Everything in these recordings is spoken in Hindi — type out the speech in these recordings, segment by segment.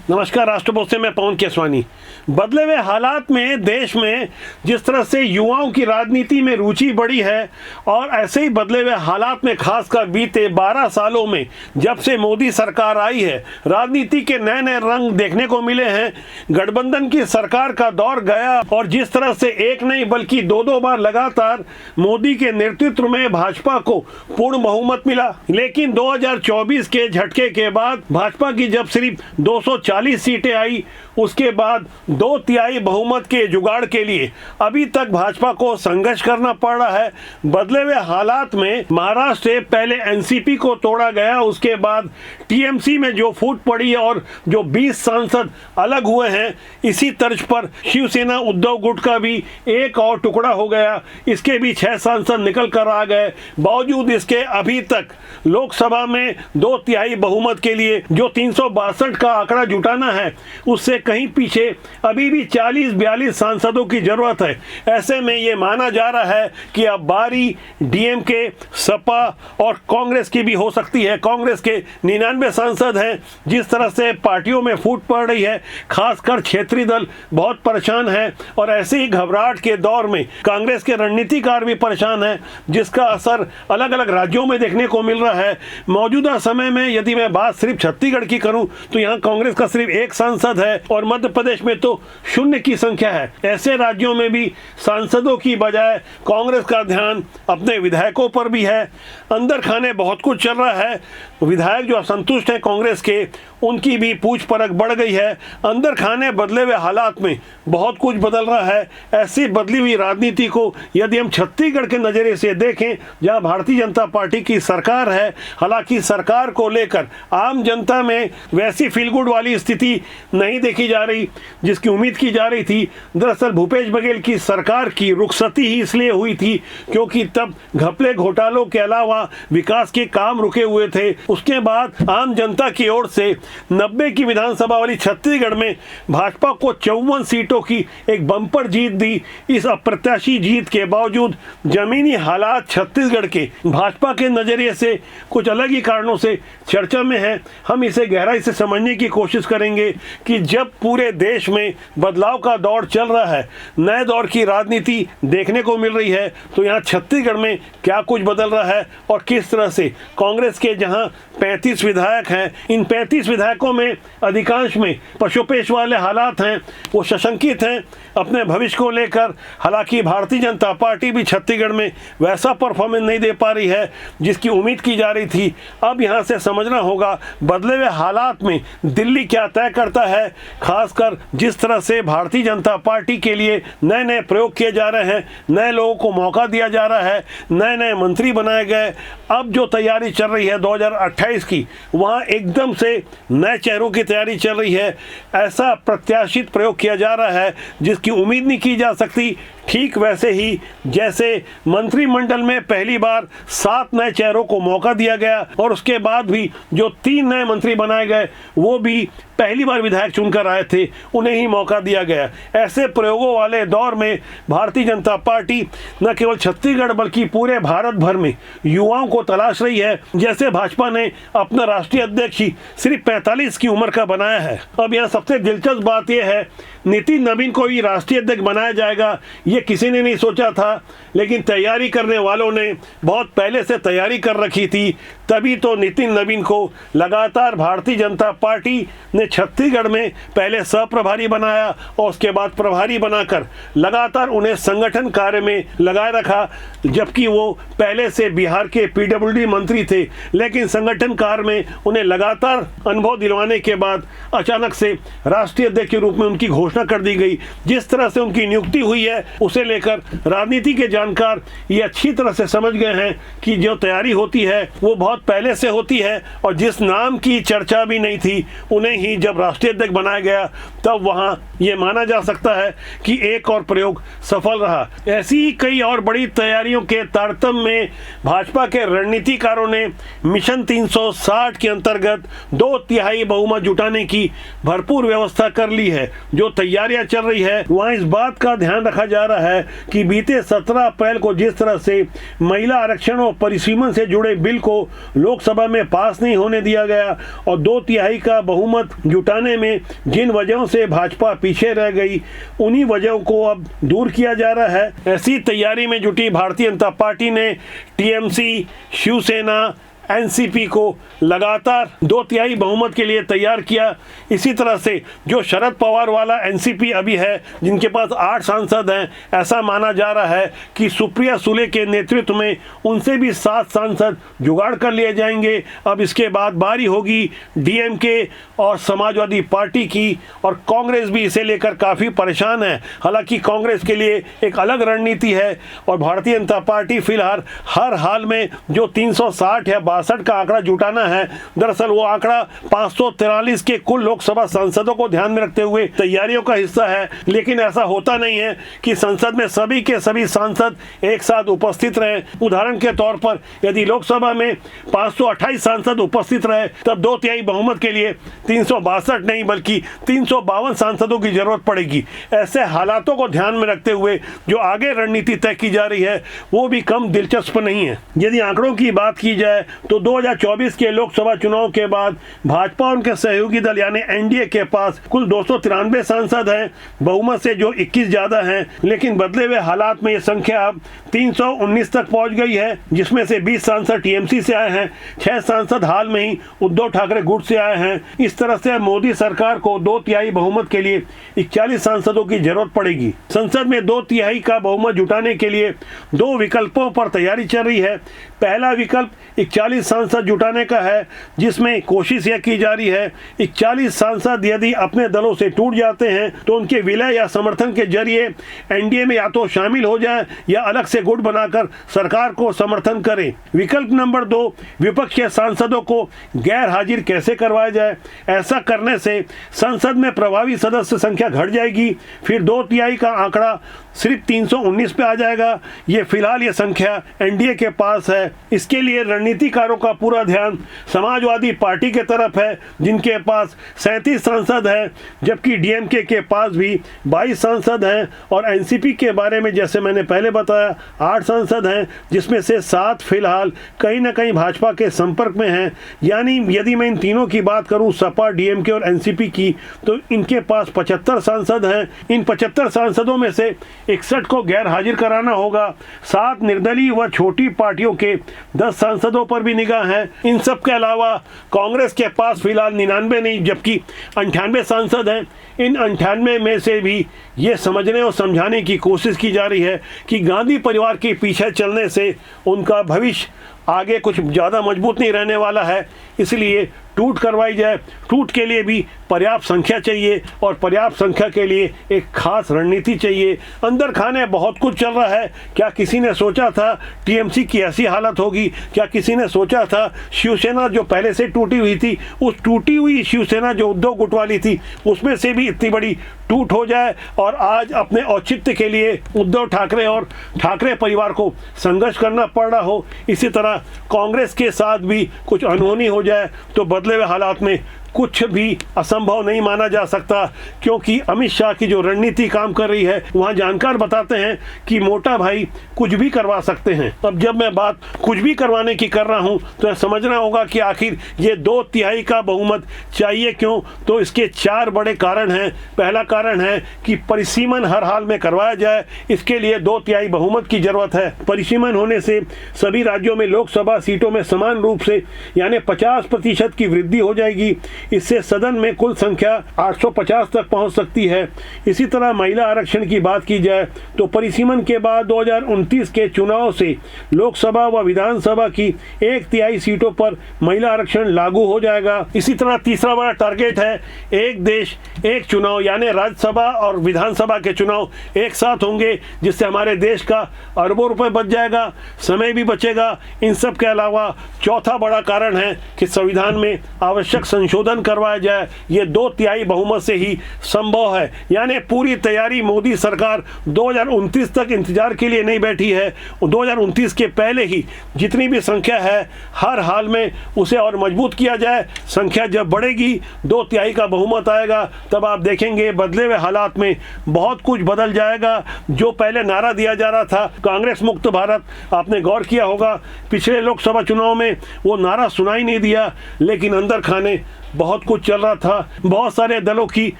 नमस्कार। राष्ट्रपोस्ट से मैं पवन केसवानी। बदले हुए हालात में देश में जिस तरह से युवाओं की राजनीति में रुचि बढ़ी है और ऐसे ही बदले हुए हालात में खासकर बीते 12 सालों में जब से मोदी सरकार आई है, राजनीति के नए नए रंग देखने को मिले हैं। गठबंधन की सरकार का दौर गया और जिस तरह से एक नहीं बल्कि दो बार लगातार मोदी के नेतृत्व में भाजपा को पूर्ण बहुमत मिला, लेकिन 2024 के झटके के बाद भाजपा की जब सिर्फ 240 सीटें आई, उसके बाद 2/3 बहुमत के जुगाड़ के लिए अभी तक भाजपा को संघर्ष करना पड़ रहा है। बदले हुए हालात में महाराष्ट्र से पहले एनसीपी को तोड़ा गया, उसके बाद टीएमसी में जो फूट पड़ी और जो 20 सांसद अलग हुए हैं, इसी तर्ज पर शिवसेना उद्धव गुट का भी एक और टुकड़ा हो गया। इसके भी 6 सांसद निकल कर आ गए। बावजूद इसके अभी तक लोकसभा में 2/3 बहुमत के लिए जो 362 का आंकड़ा जुटाना है, उससे कहीं पीछे अभी भी 40-42 सांसदों की जरूरत है। ऐसे में ये माना जा रहा है कि अब बारी डीएमके, सपा और कांग्रेस की भी हो सकती है। कांग्रेस के 99 सांसद हैं। जिस तरह से पार्टियों में फूट पड़ रही है, खासकर क्षेत्रीय दल बहुत परेशान है और ऐसे ही घबराहट के दौर में कांग्रेस के रणनीतिकार भी परेशान है, जिसका असर अलग अलग राज्यों में देखने को मिल रहा है। मौजूदा समय में यदि मैं बात सिर्फ छत्तीसगढ़ की करूं तो यहाँ कांग्रेस का सिर्फ 1 सांसद है और मध्य प्रदेश में तो 0 की संख्या है। ऐसे राज्यों में भी सांसदों की बजाय कांग्रेस का ध्यान अपने विधायकों पर भी है। अंदर खाने बहुत कुछ चल रहा है। विधायक जो असंतुष्ट हैं कांग्रेस के, उनकी भी पूछ परख बढ़ गई है। अंदर खाने बदले हुए हालात में बहुत कुछ बदल रहा है। ऐसी बदली हुई राजनीति को यदि हम छत्तीसगढ़ के नज़रिए से देखें, जहां भारतीय जनता पार्टी की सरकार है, हालांकि सरकार को लेकर आम जनता में वैसी फील गुड वाली स्थिति नहीं देखी जा रही जिसकी उम्मीद की जा रही थी। दरअसल भूपेश बघेल की सरकार की रुखसती ही इसलिए हुई थी क्योंकि तब घपले घोटालों के अलावा विकास के काम रुके हुए थे। उसके बाद आम जनता की ओर से 90 की विधानसभा वाली छत्तीसगढ़ में भाजपा को 54 सीटों की एक बम्पर जीत दी। इस अप्रत्याशी जीत के बावजूद जमीनी हालात छत्तीसगढ़ के भाजपा के नजरिए से कुछ अलग ही कारणों से चर्चा में है। हम इसे गहराई से समझने की कोशिश करेंगे कि जब पूरे देश में बदलाव का दौर चल रहा है, नए दौर की राजनीति देखने को मिल रही है, तो यहाँ छत्तीसगढ़ में क्या कुछ बदल रहा है और किस तरह से कांग्रेस के जहाँ 35 विधायक हैं, इन 35 विधायकों में अधिकांश में पशुपेश वाले हालात हैं, वो सशंकित हैं अपने भविष्य को लेकर। हालांकि भारतीय जनता पार्टी भी छत्तीसगढ़ में वैसा परफॉर्मेंस नहीं दे पा रही है जिसकी उम्मीद की जा रही थी। अब यहाँ से समझना होगा बदले हुए हालात में दिल्ली क्या तय करता है, खासकर जिस तरह से भारतीय जनता पार्टी के लिए नए नए प्रयोग किए जा रहे हैं, नए लोगों को मौका दिया जा रहा है, नए नए मंत्री बनाए गए। अब जो तैयारी चल रही है 2028 की, वहाँ एकदम से नए चेहरों की तैयारी चल रही है। ऐसा प्रत्याशित प्रयोग किया जा रहा है जिसकी उम्मीद नहीं की जा सकती। ठीक वैसे ही जैसे मंत्रिमंडल में पहली बार 7 नए चेहरों को मौका दिया गया और उसके बाद भी जो 3 नए मंत्री बनाए गए वो भी पहली बार विधायक चुनकर आए थे, उन्हें ही मौका दिया गया। ऐसे प्रयोगों वाले दौर में भारतीय जनता पार्टी न केवल छत्तीसगढ़ बल्कि पूरे भारत भर में युवाओं को तलाश रही है। जैसे भाजपा ने अपना राष्ट्रीय अध्यक्ष ही सिर्फ 45 की उम्र का बनाया है। अब यहाँ सबसे दिलचस्प बात यह है, नितिन नवीन को ही राष्ट्रीय अध्यक्ष बनाया जाएगा, ये किसी ने नहीं सोचा था, लेकिन तैयारी करने वालों ने बहुत पहले से तैयारी कर रखी थी। तभी तो नितिन नवीन को लगातार भारतीय जनता पार्टी ने छत्तीसगढ़ में पहले सहप्रभारी बनाया और उसके बाद प्रभारी बनाकर लगातार उन्हें संगठन कार्य में लगाए रखा, जबकि वो पहले से बिहार के पीडब्ल्यूडी मंत्री थे। लेकिन संगठन कार्य में उन्हें लगातार अनुभव दिलवाने के बाद अचानक से राष्ट्रीय अध्यक्ष के रूप में उनकी घोषणा कर दी गई। जिस तरह से उनकी नियुक्ति हुई है, उसे लेकर राजनीति के जानकार ये अच्छी तरह से समझ गए हैं कि जो तैयारी होती है वो बहुत पहले से होती है और जिस नाम की चर्चा भी नहीं थी, उन्हें ही जब राष्ट्रीय अध्यक्ष बनाया गया तब वहां ये माना जा सकता है कि एक और प्रयोग सफल रहा। ऐसी ही कई और बड़ी तैयारियों के तारतम्य में भाजपा के रणनीतिकारों ने मिशन 360 के अंतर्गत 2/3 बहुमत जुटाने की भरपूर व्यवस्था कर ली है। जो तैयारियां चल रही है वहां इस बात का ध्यान रखा जा रहा है कि बीते 17 अप्रैल को जिस तरह से महिला आरक्षण और परिसीमन से जुड़े बिल को लोकसभा में पास नहीं होने दिया गया और 2/3 का बहुमत जुटाने में जिन वजहों से भाजपा पीछे रह गई, उन्हीं वजहों को अब दूर किया जा रहा है। ऐसी तैयारी में जुटी भारतीय जनता पार्टी ने टीएमसी, शिवसेना, एनसीपी को लगातार 2/3 बहुमत के लिए तैयार किया। इसी तरह से जो शरद पवार वाला एनसीपी अभी है, जिनके पास 8 सांसद हैं, ऐसा माना जा रहा है कि सुप्रिया सुले के नेतृत्व में उनसे भी 7 सांसद जुगाड़ कर लिए जाएंगे। अब इसके बाद बारी होगी डीएमके और समाजवादी पार्टी की, और कांग्रेस भी इसे लेकर काफ़ी परेशान है। हालांकि कांग्रेस के लिए एक अलग रणनीति है और भारतीय जनता पार्टी फिलहाल हर हाल में जो 360 या 62 का आंकड़ा जुटाना है, दरअसल वो आंकड़ा 543 के कुल लोकसभा सांसदों को ध्यान में रखते हुए तैयारियों का हिस्सा है। लेकिन ऐसा होता नहीं है कि संसद में सभी के सभी सांसद एक साथ उपस्थित रहे। उदाहरण के तौर पर यदि लोकसभा में 528 सांसद उपस्थित रहे, तब 2/3 बहुमत के लिए 362 नहीं बल्कि 352 सांसदों की जरूरत पड़ेगी। ऐसे हालातों को ध्यान में रखते हुए जो आगे रणनीति तय की जा रही है, वो भी कम दिलचस्प नहीं है। यदि आंकड़ों की बात की जाए तो 2024 के लोकसभा चुनाव के बाद भाजपा और उनके सहयोगी दल यानी एनडीए के पास कुल 293 सांसद हैं, बहुमत से जो 21 ज्यादा हैं। लेकिन बदले हुए हालात में ये संख्या अब 319 तक पहुंच गई है, जिसमें से 20 सांसद टीएमसी से आए हैं, 6 सांसद हाल में ही उद्धव ठाकरे गुट से आए हैं। इस तरह से मोदी सरकार को 2/3 बहुमत के लिए 41 सांसदों की जरूरत पड़ेगी। संसद में 2/3 का बहुमत जुटाने के लिए 2 विकल्पों पर तैयारी चल रही है। पहला विकल्प 41 सांसद जुटाने का है, जिसमें कोशिश यह की जा रही है 41 सांसद यदि अपने दलों से टूट जाते हैं तो उनके विलय या समर्थन के जरिए एनडीए में या तो शामिल हो जाएं या अलग से गुट बनाकर सरकार को समर्थन करें। विकल्प नंबर 2, विपक्ष के सांसदों को गैर हाजिर कैसे करवाया जाए। ऐसा करने से संसद में प्रभावी सदस्य संख्या घट जाएगी, फिर 2/3 का आंकड़ा सिर्फ 319 पे आ जाएगा। ये फिलहाल ये संख्या एनडीए के पास है। इसके लिए रणनीतिकारों का पूरा ध्यान समाजवादी पार्टी के तरफ है, जिनके पास 37 सांसद हैं, जबकि डीएमके के पास भी 22 सांसद हैं, और एनसीपी के बारे में जैसे मैंने पहले बताया 8 सांसद हैं, जिसमें से 7 फिलहाल कहीं ना कहीं भाजपा के संपर्क में हैं। यानी यदि मैं इन तीनों की बात करूं, सपा, डीएमके और एनसीपी की, तो इनके पास 75 सांसद हैं। इन 75 सांसदों में से 61 को गैर हाजिर कराना होगा। 7 निर्दलीय व छोटी पार्टियों के 10 सांसदों पर भी निगाह है। इन सब के अलावा कांग्रेस के पास फिलहाल 99 नहीं जबकि 98 सांसद हैं। इन 98 में से भी ये समझने और समझाने की कोशिश की जा रही है कि गांधी परिवार के पीछे चलने से उनका भविष्य आगे कुछ ज़्यादा मजबूत नहीं रहने वाला है, इसलिए टूट करवाई जाए। टूट के लिए भी पर्याप्त संख्या चाहिए और पर्याप्त संख्या के लिए एक खास रणनीति चाहिए। अंदर खाने बहुत कुछ चल रहा है। क्या किसी ने सोचा था टीएमसी की ऐसी हालत होगी? क्या किसी ने सोचा था शिवसेना जो पहले से टूटी हुई थी, उस टूटी हुई शिवसेना जो उद्धव गुट वाली थी, उसमें से भी इतनी बड़ी टूट हो जाए और आज अपने औचित्य के लिए उद्धव ठाकरे और ठाकरे परिवार को संघर्ष करना पड़ रहा हो? इसी तरह कांग्रेस के साथ भी कुछ अनहोनी हो जाए तो बदले हुए हालात में कुछ भी असंभव नहीं माना जा सकता, क्योंकि अमित शाह की जो रणनीति काम कर रही है, वहाँ जानकार बताते हैं कि मोटा भाई कुछ भी करवा सकते हैं। अब जब मैं बात कुछ भी करवाने की कर रहा हूँ तो यह समझना होगा कि आखिर ये 2/3 का बहुमत चाहिए क्यों। तो इसके 4 बड़े कारण हैं। पहला कारण है कि परिसीमन हर हाल में करवाया जाए, इसके लिए 2/3 बहुमत की जरूरत है। परिसीमन होने से सभी राज्यों में लोकसभा सीटों में समान रूप से यानी 50% की वृद्धि हो जाएगी। इससे सदन में कुल संख्या 850 तक पहुंच सकती है। इसी तरह महिला आरक्षण की बात की जाए तो परिसीमन के बाद 2029 के चुनाव से लोकसभा व विधानसभा की 1/3 सीटों पर महिला आरक्षण लागू हो जाएगा। इसी तरह तीसरा बड़ा टारगेट है एक देश एक चुनाव, यानी राज्यसभा और विधानसभा के चुनाव एक साथ होंगे, जिससे हमारे देश का अरबों रुपए बच जाएगा, समय भी बचेगा। इन सब के अलावा चौथा बड़ा कारण है कि संविधान में आवश्यक संशोधन करवाया जाए। ये 2/3 बहुमत से ही संभव है। यानी पूरी तैयारी मोदी सरकार 2029 तक इंतजार के लिए नहीं बैठी है। 2029 के पहले ही जितनी भी संख्या है हर हाल में उसे और मजबूत किया जाए। संख्या जब बढ़ेगी 2/3 का बहुमत आएगा, तब आप देखेंगे बदले हुए हालात में बहुत कुछ बदल जाएगा। जो पहले नारा दिया जा रहा था कांग्रेस मुक्त भारत, आपने गौर किया होगा पिछले लोकसभा चुनाव में वो नारा सुनाई नहीं दिया, लेकिन अंदर खाने बहुत कुछ चल रहा था, बहुत सारे दलों की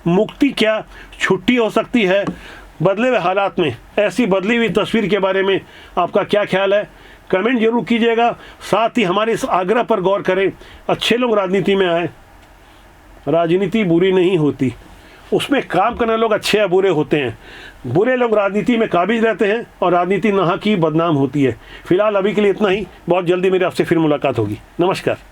मुक्ति क्या छुट्टी हो सकती है बदले हुए हालात में। ऐसी बदली हुई तस्वीर के बारे में आपका क्या ख्याल है, कमेंट जरूर कीजिएगा। साथ ही हमारे इस आग्रह पर गौर करें, अच्छे लोग राजनीति में आए। राजनीति बुरी नहीं होती, उसमें काम करने लोग अच्छे या बुरे होते हैं। बुरे लोग राजनीति में काबिज रहते हैं और राजनीति नाहक की बदनाम होती है। फिलहाल अभी के लिए इतना ही, बहुत जल्दी मेरे आपसे फिर मुलाकात होगी। नमस्कार।